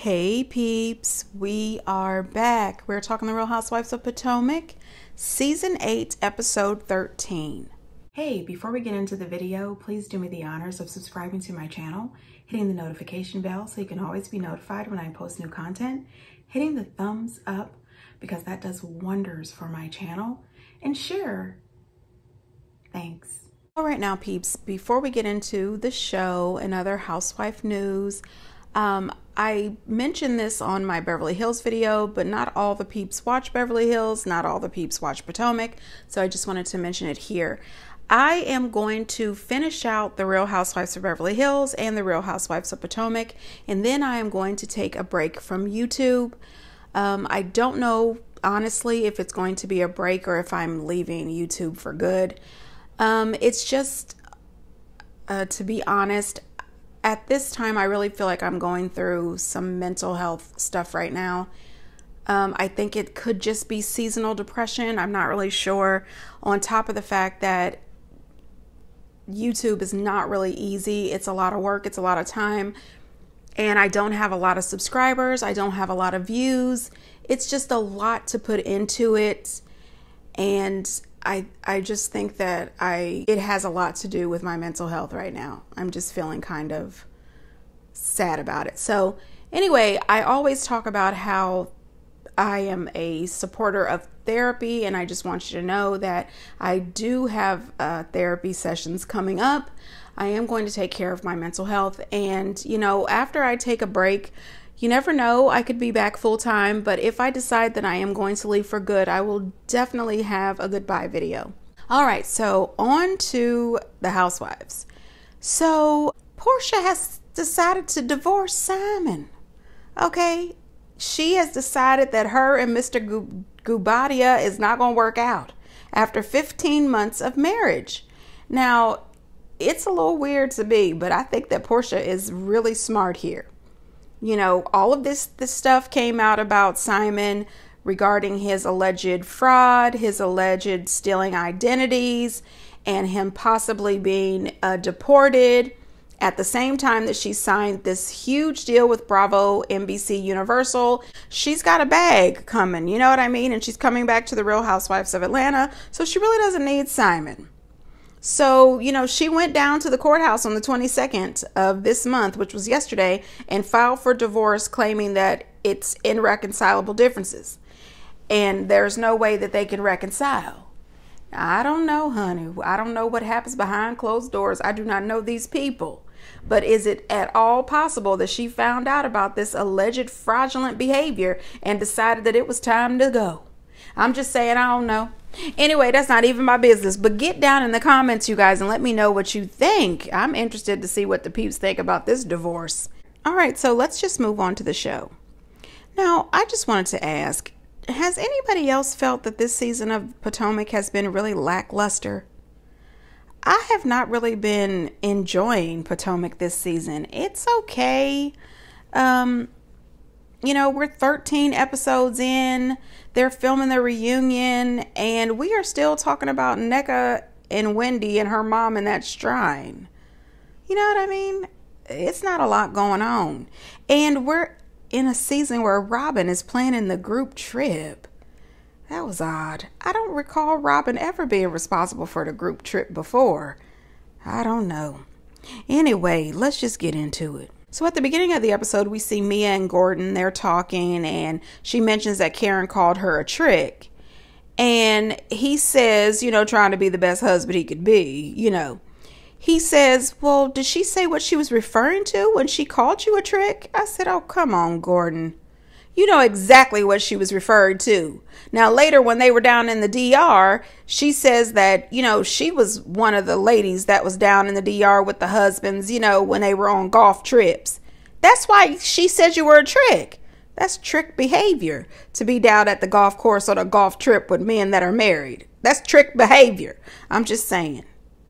Hey peeps, we are back. We're talking The Real Housewives of Potomac, Season 8, Episode 13. Hey, before we get into the video, please do me the honors of subscribing to my channel, hitting the notification bell so you can always be notified when I post new content, hitting the thumbs up because that does wonders for my channel, and share. Thanks. All right now peeps, before we get into the show and other housewife news, I mentioned this on my Beverly Hills video, but not all the peeps watch Beverly Hills, not all the peeps watch Potomac, so I just wanted to mention it here. I am going to finish out The Real Housewives of Beverly Hills and The Real Housewives of Potomac, and then I am going to take a break from YouTube. I don't know, honestly, if it's going to be a break or if I'm leaving YouTube for good. It's just, to be honest, at this time, I really feel like I'm going through some mental health stuff right now. I think it could just be seasonal depression. I'm not really sure. On top of the fact that YouTube is not really easy. It's a lot of work. It's a lot of time. And I don't have a lot of subscribers. I don't have a lot of views. It's just a lot to put into it. And I just think that it has a lot to do with my mental health right now. I'm just feeling kind of sad about it. So anyway, I always talk about how I am a supporter of therapy, and I just want you to know that I do have therapy sessions coming up. I am going to take care of my mental health, and you know, after I take a break, you never know, I could be back full time, but if I decide that I am going to leave for good, I will definitely have a goodbye video. All right, so on to the Housewives. So Portia has decided to divorce Simon. Okay, she has decided that her and Mr. Gubadia is not going to work out after 15 months of marriage. Now, it's a little weird to me, but I think that Portia is really smart here. You know, all of this stuff came out about Simon regarding his alleged fraud, his alleged stealing identities, and him possibly being deported at the same time that she signed this huge deal with Bravo, NBC, Universal. She's got a bag coming, you know what I mean? And she's coming back to the Real Housewives of Atlanta, so she really doesn't need Simon. So, you know, she went down to the courthouse on the 22nd of this month, which was yesterday, and filed for divorce, claiming that it's irreconcilable differences. And there's no way that they can reconcile. Now, I don't know, honey. I don't know what happens behind closed doors. I do not know these people. But is it at all possible that she found out about this alleged fraudulent behavior and decided that it was time to go? I'm just saying, I don't know. Anyway, that's not even my business, but get down in the comments, you guys, and let me know what you think. I'm interested to see what the peeps think about this divorce. All right, so let's just move on to the show. Now, I just wanted to ask, has anybody else felt that this season of Potomac has been really lackluster? I have not really been enjoying Potomac this season. It's okay. You know, we're 13 episodes in. They're filming the reunion, and we are still talking about Nneka and Wendy and her mom in that shrine. You know what I mean? It's not a lot going on. And we're in a season where Robin is planning the group trip. That was odd. I don't recall Robin ever being responsible for the group trip before. I don't know. Anyway, let's just get into it. So at the beginning of the episode, we see Mia and Gordon. They're talking, and she mentions that Karen called her a trick. And he says, you know, trying to be the best husband he could be, you know. He says, well, did she say what she was referring to when she called you a trick? I said, oh, come on, Gordon. You know exactly what she was referred to. Now, later when they were down in the DR, she says that, you know, she was one of the ladies that was down in the DR with the husbands, you know, when they were on golf trips. That's why she said you were a trick. That's trick behavior, to be down at the golf course on a golf trip with men that are married. That's trick behavior. I'm just saying.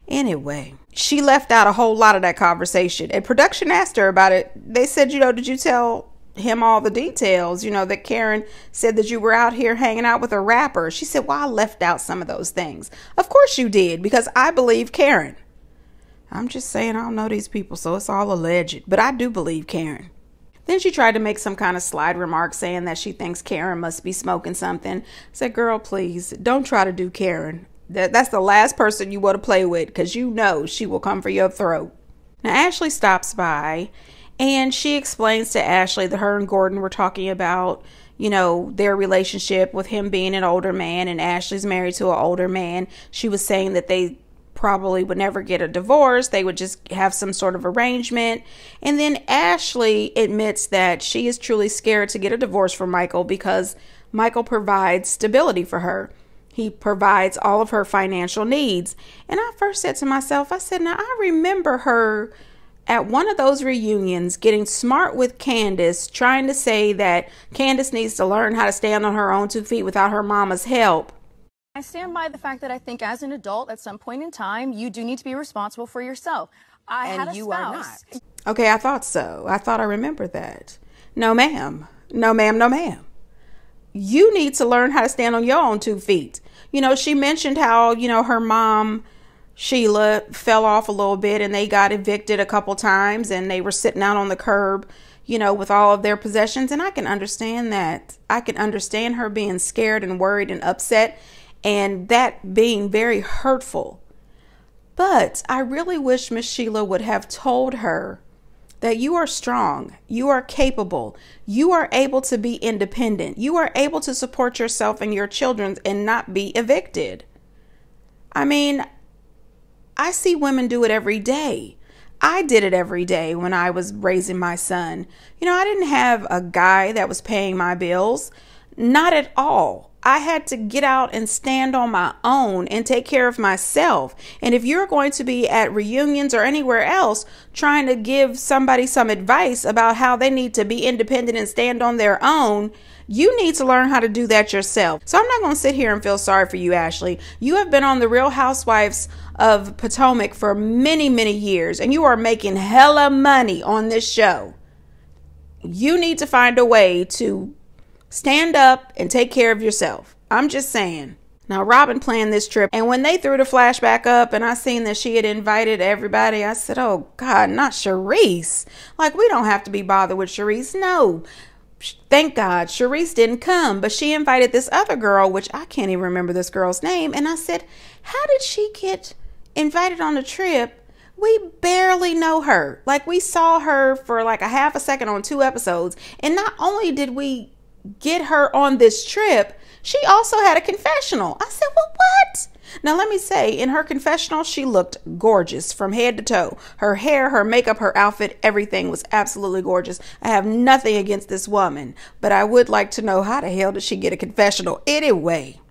Anyway, she left out a whole lot of that conversation, and production asked her about it. They said, you know, did you tell him all the details, you know, that Karen said that you were out here hanging out with a rapper? She said, well, I left out some of those things. Of course you did, because I believe Karen. I'm just saying, I don't know these people, so it's all alleged, but I do believe Karen. Then she tried to make some kind of slide remark saying that she thinks Karen must be smoking something. I said, girl, please don't try to do Karen. That's the last person you want to play with, because you know she will come for your throat. Now, Ashley stops by and she explains to Ashley that her and Gordon were talking about, you know, their relationship with him being an older man, and Ashley's married to an older man. She was saying that they probably would never get a divorce. They would just have some sort of arrangement. And then Ashley admits that she is truly scared to get a divorce from Michael because Michael provides stability for her. He provides all of her financial needs. And I first said to myself, I said, now I remember her at one of those reunions getting smart with Candace, trying to say that Candace needs to learn how to stand on her own 2 feet without her mama's help. I stand by the fact that I think as an adult, at some point in time, you do need to be responsible for yourself. I had a spouse. Are not. Okay, I thought so. I thought I remembered that. No, ma'am. No, ma'am. No, ma'am. You need to learn how to stand on your own 2 feet. You know, she mentioned how, you know, her mom, Sheila, fell off a little bit and they got evicted a couple times and they were sitting out on the curb, you know, with all of their possessions. And I can understand that. I can understand her being scared and worried and upset, and that being very hurtful. But I really wish Miss Sheila would have told her that you are strong, you are capable, you are able to be independent, you are able to support yourself and your children and not be evicted. I mean, I see women do it every day. I did it every day when I was raising my son. You know, I didn't have a guy that was paying my bills. Not at all. I had to get out and stand on my own and take care of myself. And if you're going to be at reunions or anywhere else trying to give somebody some advice about how they need to be independent and stand on their own, you need to learn how to do that yourself. So I'm not going to sit here and feel sorry for you, Ashley. You have been on the Real Housewives of Potomac for many, many years, and you are making hella money on this show. You need to find a way to stand up and take care of yourself. I'm just saying. Now, Robin planned this trip, and when they threw the flashback up and I seen that she had invited everybody, I said, oh God, not Charisse. Like, we don't have to be bothered with Charisse. No. Thank God Charisse didn't come, but she invited this other girl, which I can't even remember this girl's name. And I said, how did she get invited on a trip? We barely know her. Like, we saw her for like a half a second on 2 episodes. And not only did we get her on this trip, she also had a confessional. I said, well, what? Now, let me say, in her confessional, she looked gorgeous from head to toe. Her hair, her makeup, her outfit, everything was absolutely gorgeous. I have nothing against this woman, but I would like to know, how the hell did she get a confessional anyway?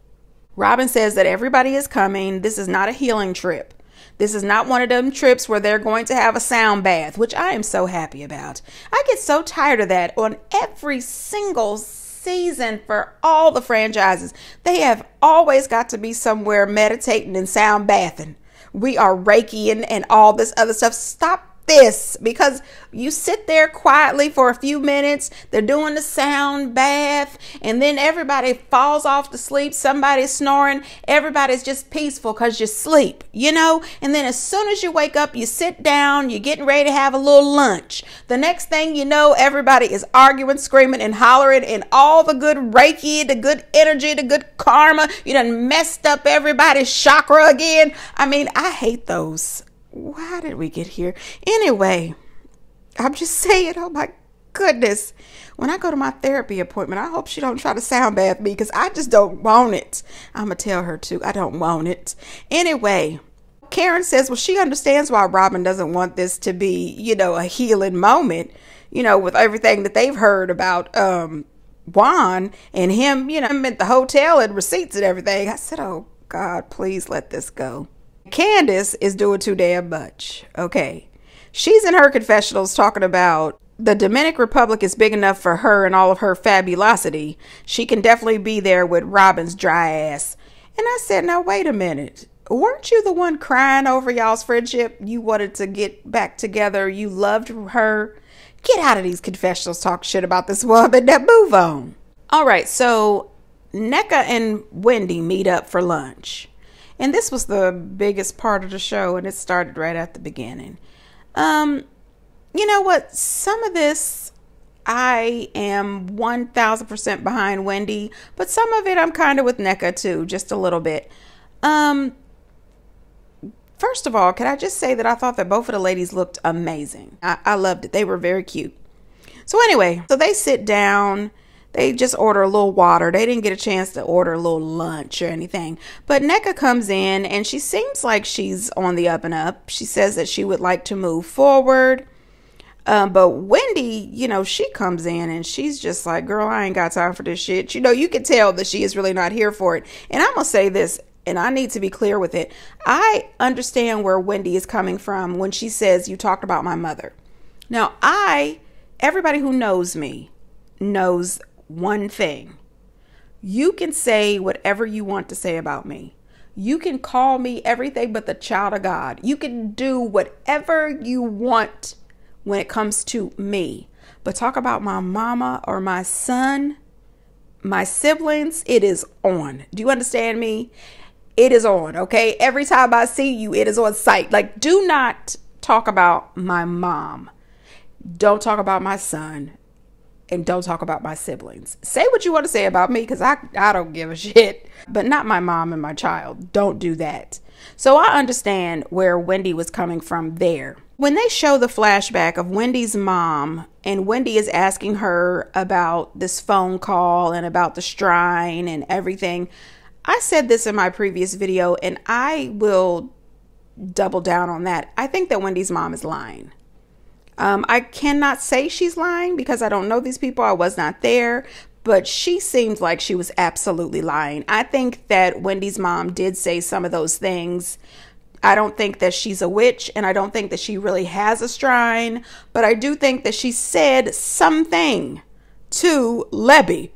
Robin says that everybody is coming. This is not a healing trip. This is not one of them trips where they're going to have a sound bath, which I am so happy about. I get so tired of that on every single season for all the franchises. They have always got to be somewhere meditating and sound bathing. We are Reikiing and all this other stuff. Stop this, because you sit there quietly for a few minutes, they're doing the sound bath, and then everybody falls off to sleep, somebody's snoring, everybody's just peaceful because you sleep, you know. And then as soon as you wake up, you sit down, you're getting ready to have a little lunch. The next thing you know, everybody is arguing, screaming, and hollering, and all the good Reiki, the good energy, the good karma, you done messed up everybody's chakra again. I mean, I hate those. Why did we get here? Anyway, I'm just saying, oh my goodness. When I go to my therapy appointment, I hope she don't try to sound bath me, because I just don't want it. I'm going to tell her to. I don't want it. Anyway, Karen says, well, she understands why Robin doesn't want this to be, you know, a healing moment, you know, with everything that they've heard about Juan and him, you know, at the hotel and receipts and everything. I said, oh God, please let this go. Candace is doing too damn much. Okay. She's in her confessionals talking about the Dominican Republic is big enough for her and all of her fabulosity. She can definitely be there with Robin's dry ass. And I said, now, wait a minute. Weren't you the one crying over y'all's friendship? You wanted to get back together. You loved her. Get out of these confessionals, talk shit about this woman. Now move on. All right. So Nneka and Wendy meet up for lunch. And this was the biggest part of the show, and it started right at the beginning. You know what? Some of this I am 1000% behind Wendy, but some of it I'm kind of with NECA too, just a little bit. First of all, can I just say that I thought that both of the ladies looked amazing. I loved it. They were very cute. So anyway, so they sit down. They just order a little water. They didn't get a chance to order a little lunch or anything. But NECA comes in and she seems like she's on the up and up. She says that she would like to move forward. But Wendy, you know, she comes in and she's just like, girl, I ain't got time for this shit. You know, you can tell that she is really not here for it. And I'm going to say this, and I need to be clear with it. I understand where Wendy is coming from when she says, you talked about my mother. Now, everybody who knows me knows one thing. You can say whatever you want to say about me. You can call me everything but the child of God. You can do whatever you want when it comes to me. But talk about my mama or my son, my siblings, it is on. Do you understand me? It is on, okay? Every time I see you, it is on sight. Like, do not talk about my mom. Don't talk about my son. And don't talk about my siblings. Say what you want to say about me, because I don't give a shit. But not my mom and my child. Don't do that. So I understand where Wendy was coming from there. When they show the flashback of Wendy's mom, and Wendy is asking her about this phone call and about the shrine and everything, I said this in my previous video, and I will double down on that. I think that Wendy's mom is lying. I cannot say she's lying because I don't know these people. I was not there, but she seems like she was absolutely lying. I think that Wendy's mom did say some of those things. I don't think that she's a witch, and I don't think that she really has a shrine, but I do think that she said something to Lebby.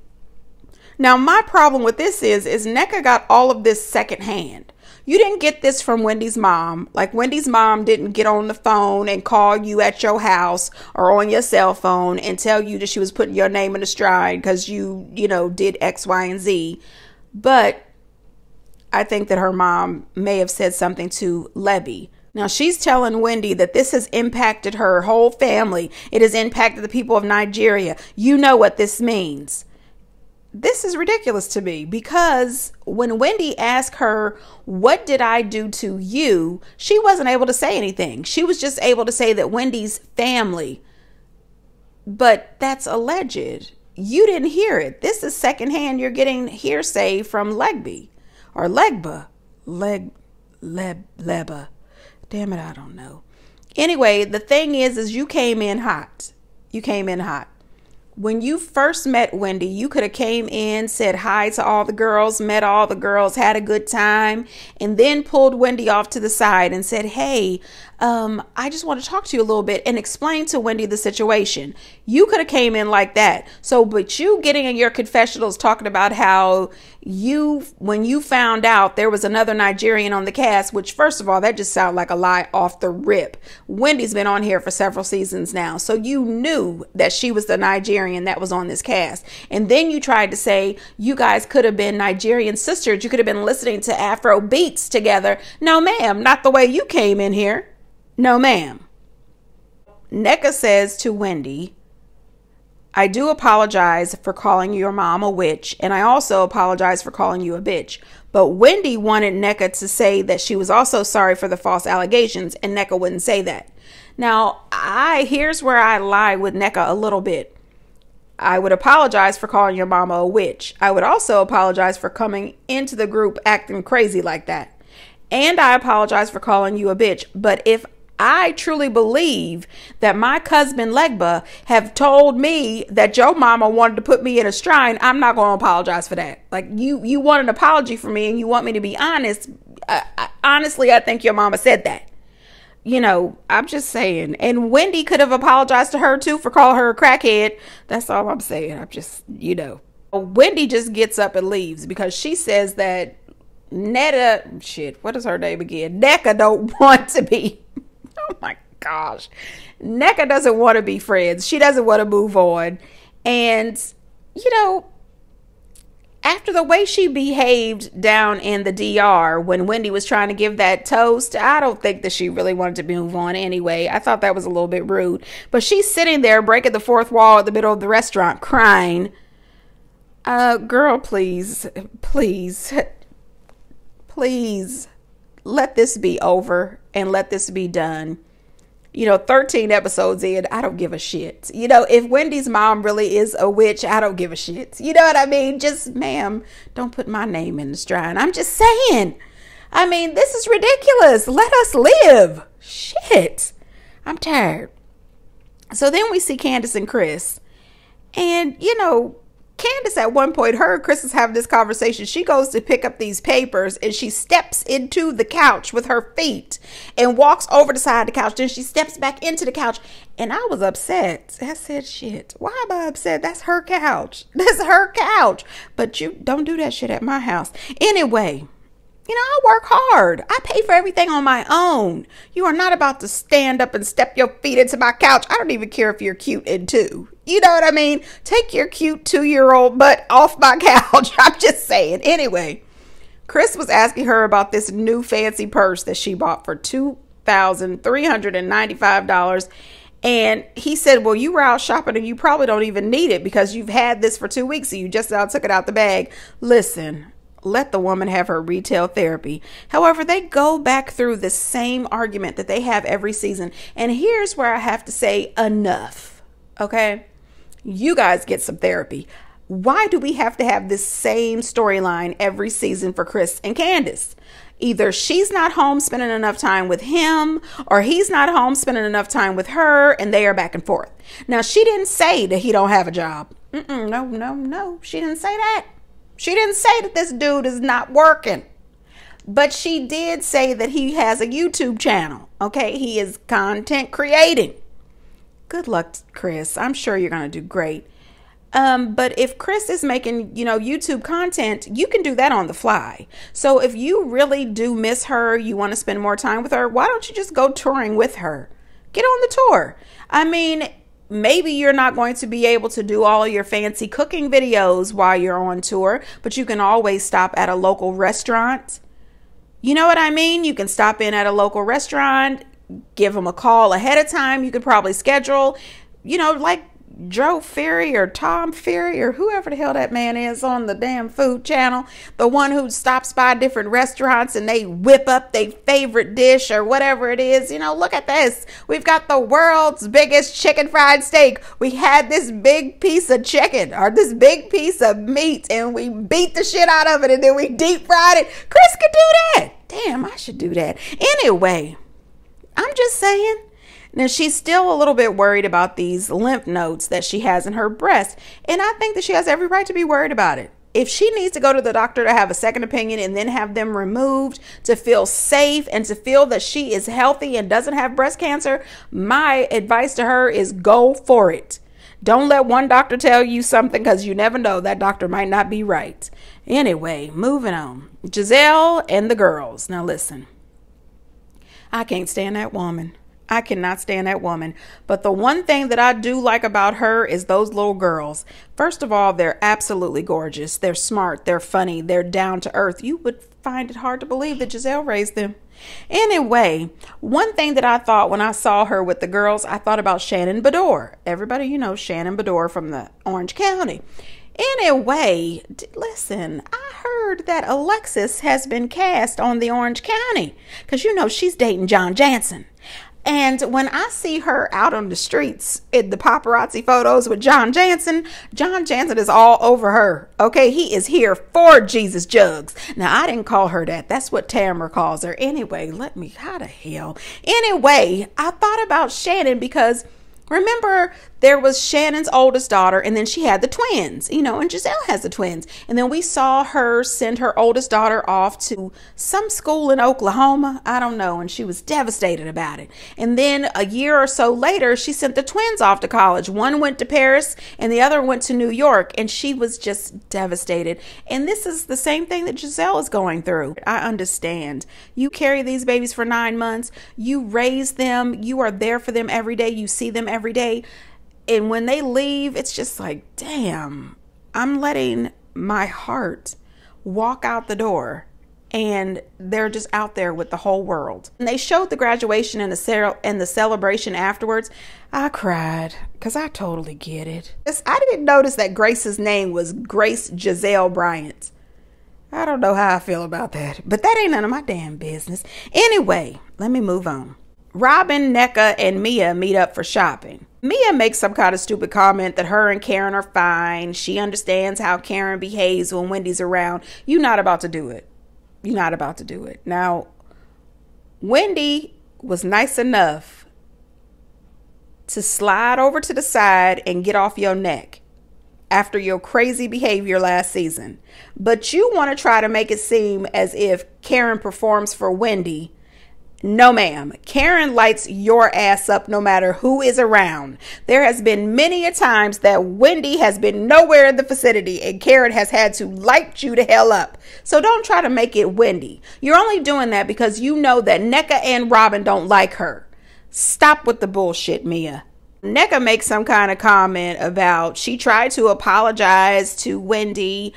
Now, my problem with this is NECA got all of this secondhand. You didn't get this from Wendy's mom. Like, Wendy's mom didn't get on the phone and call you at your house or on your cell phone and tell you that she was putting your name in the stride because you know, did X, Y, and Z. But I think that her mom may have said something to Lebby. Now, she's telling Wendy that this has impacted her whole family. It has impacted the people of Nigeria. You know what this means. This is ridiculous to me, because when Wendy asked her, what did I do to you? She wasn't able to say anything. She was just able to say that Wendy's family. But that's alleged. You didn't hear it. This is secondhand. You're getting hearsay from Legba. Or Legba. Leba. Damn it, I don't know. Anyway, the thing is you came in hot. You came in hot. When you first met Wendy, you could have came in, said hi to all the girls, met all the girls, had a good time, and then pulled Wendy off to the side and said, hey, I just want to talk to you a little bit, and explain to Wendy the situation. You could have came in like that. So, but you getting in your confessionals talking about how when you found out there was another Nigerian on the cast, which, first of all, that just sounded like a lie off the rip. Wendy's been on here for several seasons now, so you knew that she was the Nigerian that was on this cast. And then you tried to say you guys could have been Nigerian sisters. You could have been listening to Afro beats together. No, ma'am, not the way you came in here. No, ma'am. NECA says to Wendy, I do apologize for calling your mom a witch, and I also apologize for calling you a bitch. But Wendy wanted NECA to say that she was also sorry for the false allegations, and NECA wouldn't say that. Now, here's where I lie with NECA a little bit. I would apologize for calling your mama a witch. I would also apologize for coming into the group acting crazy like that. And I apologize for calling you a bitch. But if I truly believe that my cousin Legba have told me that your mama wanted to put me in a shrine, I'm not going to apologize for that. Like, you want an apology from me and you want me to be honest. Honestly, I think your mama said that. You know, I'm just saying. And Wendy could have apologized to her too for calling her a crackhead. That's all I'm saying. I'm just, you know. Wendy just gets up and leaves because she says that what is her name again? NECA don't want to be. Oh my gosh. NECA doesn't want to be friends. She doesn't want to move on. And, you know, After the way she behaved down in the DR when Wendy was trying to give that toast, I don't think that she really wanted to move on anyway. I thought that was a little bit rude. But she's sitting there breaking the fourth wall at the middle of the restaurant crying. Girl, please, please, please let this be over and let this be done. 13 episodes in, I don't give a shit. If Wendy's mom really is a witch, I don't give a shit. You know what I mean? Just, ma'am, don't put my name in the strine. I'm just saying. I mean, this is ridiculous. Let us live. Shit. I'm tired. So then we see Candace and Chris. And, Candace at one point, her and Chris is having this conversation. She goes to pick up these papers and she steps into the couch with her feet and walks over the side of the couch. Then she steps back into the couch. And I was upset. I said, shit, why am I upset? That's her couch. That's her couch. But you don't do that shit at my house. Anyway, I work hard. I pay for everything on my own. You are not about to stand up and step your feet into my couch. I don't even care if you're cute in two. You know what I mean? Take your cute 2-year-old butt off my couch. I'm just saying. Anyway, Chris was asking her about this new fancy purse that she bought for $2,395. And he said, well, you were out shopping and you probably don't even need it because you've had this for 2 weeks. And you just now took it out the bag. Listen. Let the woman have her retail therapy. However, they go back through the same argument that they have every season. And here's where I have to say enough. Okay? You guys get some therapy. Why do we have to have this same storyline every season for Chris and Candace? Either she's not home spending enough time with him or he's not home spending enough time with her and they are back and forth. Now, she didn't say that he don't have a job. No. She didn't say that. She didn't say that this dude is not working, but she did say that he has a YouTube channel. Okay, he is content creating. Good luck, Chris. I'm sure you're going to do great. But if Chris is making, YouTube content, you can do that on the fly. So if you really do miss her, you want to spend more time with her, why don't you just go touring with her? Get on the tour. I mean, maybe you're not going to be able to do all your fancy cooking videos while you're on tour, but you can always stop at a local restaurant. You know what I mean? You can stop in at a local restaurant, give them a call ahead of time. You could probably schedule, like Joe Ferry or Tom Ferry or whoever the hell that man is on the damn food channel, the one who stops by different restaurants and they whip up their favorite dish or whatever it is. Look at this. We've got the world's biggest chicken fried steak. We had this big piece of chicken or this big piece of meat and we beat the shit out of it and then we deep fried it. Chris could do that. Damn, I should do that. Anyway, I'm just saying. Now, she's still a little bit worried about these lymph nodes that she has in her breast. And I think that she has every right to be worried about it. If she needs to go to the doctor to have a second opinion and then have them removed to feel safe and to feel that she is healthy and doesn't have breast cancer, my advice to her is go for it. Don't let one doctor tell you something because you never know. That doctor might not be right. Anyway, moving on. Giselle and the girls. Now, listen. I can't stand that woman. I cannot stand that woman. But the one thing that I do like about her is those little girls. First of all, they're absolutely gorgeous. They're smart. They're funny. They're down to earth. You would find it hard to believe that Giselle raised them. Anyway, one thing that I thought when I saw her with the girls, I thought about Shannon Beador. Everybody, Shannon Beador from the Orange County. Anyway, listen, I heard that Alexis has been cast on the Orange County because, she's dating John Jansen. And when I see her out on the streets in the paparazzi photos with John Jansen is all over her. Okay, he is here for Jesus Jugs. Now, I didn't call her that. That's what Tamara calls her. Anyway, how the hell? Anyway, I thought about Shannon because remember, there was Shannon's oldest daughter, and then she had the twins, and Giselle has the twins. And then we saw her send her oldest daughter off to some school in Oklahoma. I don't know. And she was devastated about it. And then a year or so later, she sent the twins off to college. One went to Paris and the other went to New York. And she was just devastated. And this is the same thing that Giselle is going through. I understand. You carry these babies for 9 months. You raise them. You are there for them every day. You see them every day. And when they leave, it's just like, damn, I'm letting my heart walk out the door and they're just out there with the whole world. And they showed the graduation and the celebration afterwards. I cried because I totally get it. I didn't notice that Grace's name was Grace Giselle Bryant. I don't know how I feel about that, but that ain't none of my damn business. Anyway, let me move on. Robin, Nneka, and Mia meet up for shopping. Mia makes some kind of stupid comment that her and Karen are fine. She understands how Karen behaves when Wendy's around. You're not about to do it. You're not about to do it. Now, Wendy was nice enough to slide over to the side and get off your neck after your crazy behavior last season. But you want to try to make it seem as if Karen performs for Wendy. No, ma'am. Karen lights your ass up no matter who is around. There has been many a times that Wendy has been nowhere in the vicinity and Karen has had to light you the hell up. So don't try to make it Wendy. You're only doing that because you know that Nneka and Robin don't like her. Stop with the bullshit, Mia. Nneka makes some kind of comment about she tried to apologize to Wendy.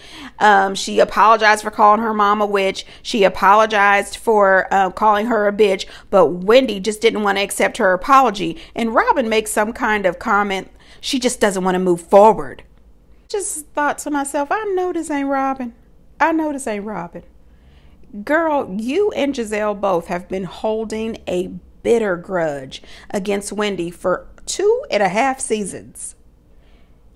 She apologized for calling her mom a witch. She apologized for calling her a bitch, but Wendy just didn't want to accept her apology. And Robin makes some kind of comment. She just doesn't want to move forward. Just thought to myself, I know this ain't Robin. I know this ain't Robin. Girl, you and Giselle both have been holding a bitter grudge against Wendy for 2.5 seasons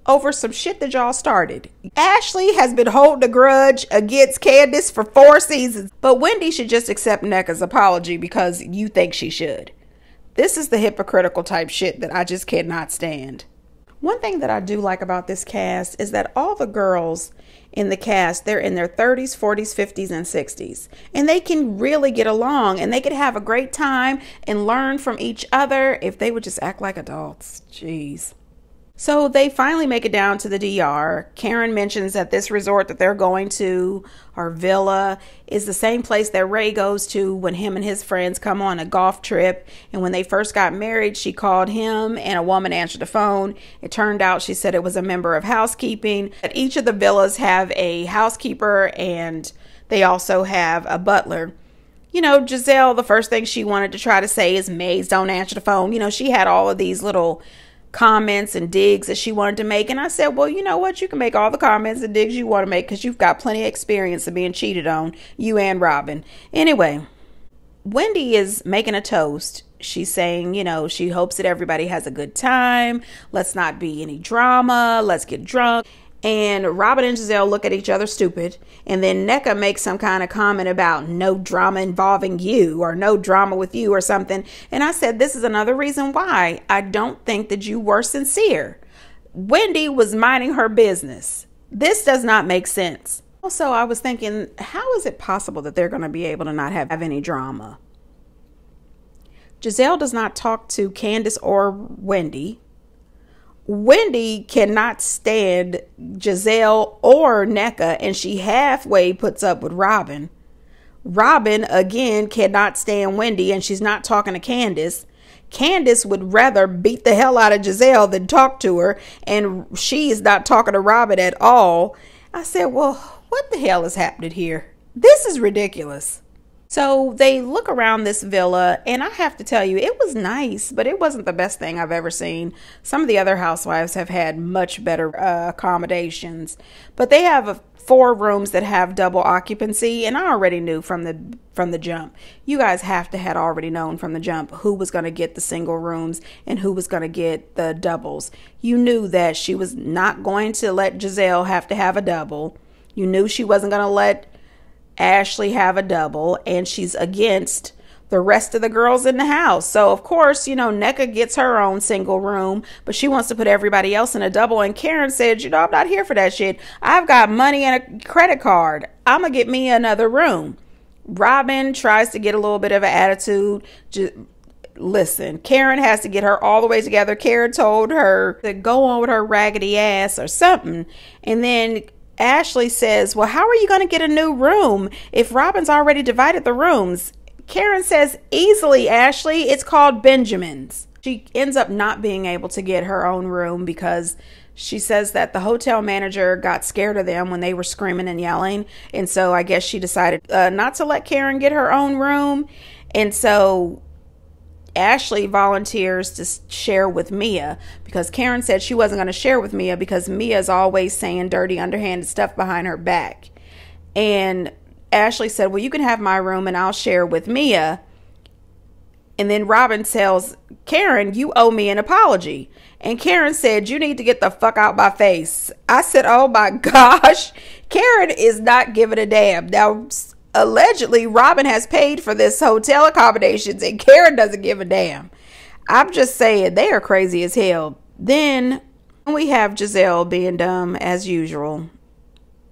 over some shit that y'all started. Ashley has been holding a grudge against Candace for 4 seasons, but Wendy should just accept Nneka's apology because you think she should. This is the hypocritical type shit that I just cannot stand. One thing that I do like about this cast is that all the girls in the cast, they're in their 30s, 40s, 50s, and 60s. And they can really get along and they could have a great time and learn from each other if they would just act like adults. Jeez. So they finally make it down to the DR. Karen mentions that this resort that they're going to, or villa, is the same place that Ray goes to when him and his friends come on a golf trip. And when they first got married, she called him and a woman answered the phone. It turned out she said it was a member of housekeeping. But each of the villas have a housekeeper and they also have a butler. You know, Giselle, the first thing she wanted to try to say is maids don't answer the phone. You know, she had all of these little comments and digs that she wanted to make, and I said, well, you know what, you can make all the comments and digs you want to make because you've got plenty of experience of being cheated on, you and Robin. Anyway, Wendy is making a toast. She's saying, you know, she hopes that everybody has a good time, let's not be any drama, let's get drunk. And Robin and Giselle look at each other stupid. And then Nneka makes some kind of comment about no drama involving you or no drama with you or something. And I said, this is another reason why I don't think that you were sincere. Wendy was minding her business. This does not make sense. Also, I was thinking, how is it possible that they're going to be able to not have any drama? Giselle does not talk to Candace or Wendy. Wendy cannot stand Giselle or Nneka, and she halfway puts up with Robin. Robin, again, cannot stand Wendy, and she's not talking to Candace. Candace would rather beat the hell out of Giselle than talk to her, and she is not talking to Robin at all. I said, well, what the hell is happening here? This is ridiculous. So they look around this villa, and I have to tell you, it was nice, but it wasn't the best thing I've ever seen. Some of the other housewives have had much better accommodations, but they have 4 rooms that have double occupancy, and I already knew from the jump. You guys have to had already known from the jump who was going to get the single rooms and who was going to get the doubles. You knew that she was not going to let Giselle have to have a double. You knew she wasn't going to let Ashley have a double, and she's against the rest of the girls in the house. So of course, you know, Nneka gets her own single room, but she wants to put everybody else in a double. And Karen said, you know, I'm not here for that shit. I've got money and a credit card. I'm gonna get me another room. Robin tries to get a little bit of an attitude. Listen, Karen has to get her all the way together. Karen told her to go on with her raggedy ass or something, and then Ashley says, well, how are you going to get a new room if Robin's already divided the rooms? Karen says, easily, Ashley. It's called Benjamin's. She ends up not being able to get her own room because She says that the hotel manager got scared of them when they were screaming and yelling. And so I guess she decided not to let Karen get her own room. And so Ashley volunteers to share with Mia, because Karen said she wasn't going to share with Mia because Mia's always saying dirty, underhanded stuff behind her back. And Ashley said, well, you can have my room and I'll share with Mia. And then Robin tells Karen, you owe me an apology. And Karen said, you need to get the fuck out my face. I said, oh my gosh. Karen is not giving a damn. Now, allegedly, Robin has paid for this hotel accommodations and Karen doesn't give a damn. I'm just saying, they are crazy as hell. Then we have Giselle being dumb as usual.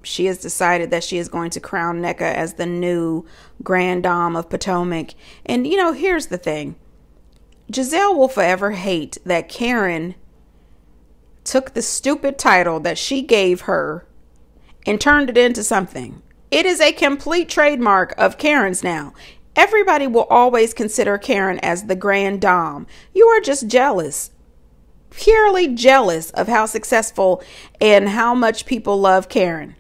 She has decided that she is going to crown Nneka as the new Grand Dame of Potomac. And, you know, here's the thing. Giselle will forever hate that Karen took the stupid title that she gave her and turned it into something. It is a complete trademark of Karen's now. Everybody will always consider Karen as the Grand Dame. You are just jealous. Purely jealous of how successful and how much people love Karen.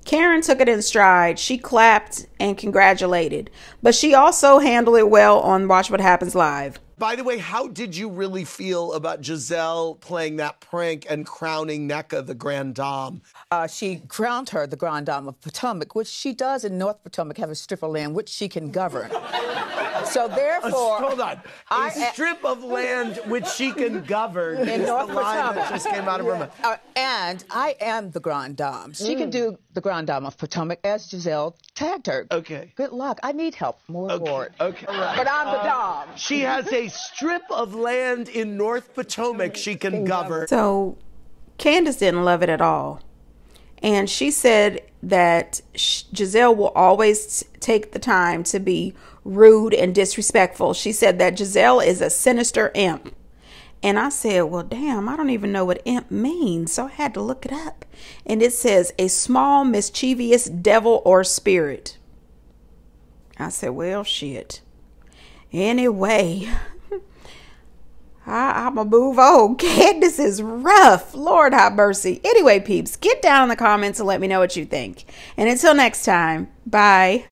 Karen took it in stride. She clapped and congratulated, but she also handled it well on Watch What Happens Live. By the way, how did you really feel about Giselle playing that prank and crowning Nneka the Grand Dame? She crowned her the Grand Dame of Potomac, which she does in North Potomac have a strip of land which she can govern. So therefore, hold on, a strip of land which she can govern in is North the line Potomac. that just came out of her mouth. And I am the Grand Dame. She can do the Grand Dame of Potomac as Giselle tagged her. Okay. Good luck. I need help. More board. Okay. But I'm the Dame. She has a strip of land in North Potomac she can govern. So Candace didn't love it at all. And she said that Giselle will always take the time to be rude and disrespectful. She said that Giselle is a sinister imp. And I said, well, damn, I don't even know what imp means. So I had to look it up. And it says a small, mischievous devil or spirit. I said, well, shit. Anyway, I'm going to move on. Candace is rough. Lord have mercy. Anyway, peeps, get down in the comments and let me know what you think. And until next time, bye.